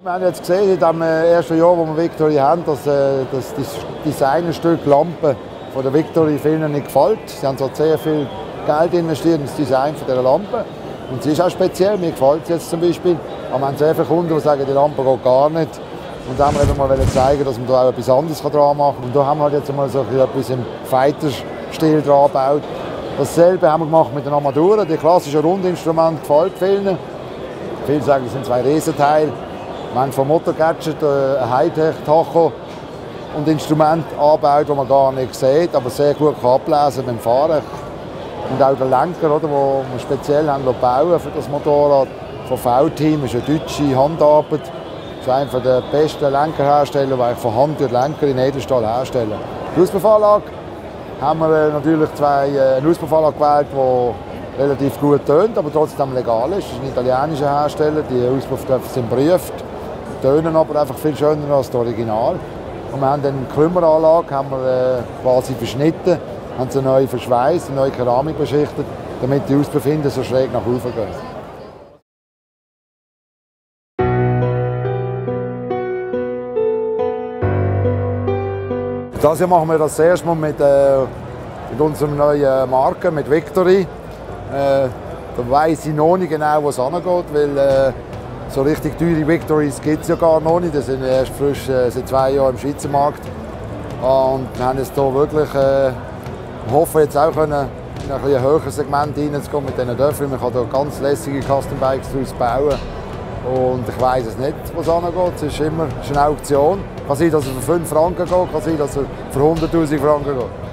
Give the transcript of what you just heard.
Wir haben jetzt gesehen, in dem ersten Jahr, wo wir Victory haben, dass das Designerstück Lampe von der Victory vielen nicht gefällt. Sie haben so sehr viel Geld investiert in das Design dieser Lampe. Und sie ist auch speziell, mir gefällt sie jetzt zum Beispiel. Aber wir haben sehr viele Kunden, die sagen, die Lampe geht gar nicht. Und da haben wir mal zeigen, dass man da auch etwas anderes dran machen kann. Und da haben wir jetzt mal so etwas im Fighter-Stil dran gebaut. Dasselbe haben wir gemacht mit den Armaturen. Die klassischen Rundinstrumente gefällt vielen. Viele sagen, es sind zwei Riesenteile. Wir haben vom Motor-Gadget ein Hightech-Tacho und Instrument angebaut, das man gar nicht sieht, aber sehr gut ablesen beim Fahren. Und auch der Lenker, den wir speziell haben bauen für das Motorrad von V-Team, ist eine deutsche Handarbeit. Das ist einer der besten Lenkerhersteller, die von Hand durch Lenker in Edelstahl herstellen. Die Auspuffanlage haben wir natürlich eine Auspuffanlage gewählt, die relativ gut tönt, aber trotzdem legal ist. Das ist ein italienischer Hersteller, die Auspuffdämpfer sind geprüft. Tönen aber einfach viel schöner als das Original. Und wir haben dann die Kümmeranlage quasi verschnitten, haben sie neu verschweißt, eine neue Keramik beschichtet, damit die Auspuffwinde so schräg nach oben gehen. Das Jahr machen wir das erste Mal mit unserer neuen Marke, mit Victory. Da weiss ich noch nicht genau, wo es hingeht, weil so richtig teure Victorys gibt es ja gar noch nicht. Die sind erst frisch seit 2 Jahren im Schweizer Markt. Und wir haben jetzt hier wirklich, hoffen jetzt auch können, in ein bisschen höheres Segment reinzukommen mit diesen Dörfern. Man kann hier ganz lässige Custom Bikes daraus bauen. Und ich weiss es nicht, wo es hingeht. Es ist immer eine Auktion. Kann sein, dass es für 5 Franken geht, kann sein, dass es für 100'000 Franken geht.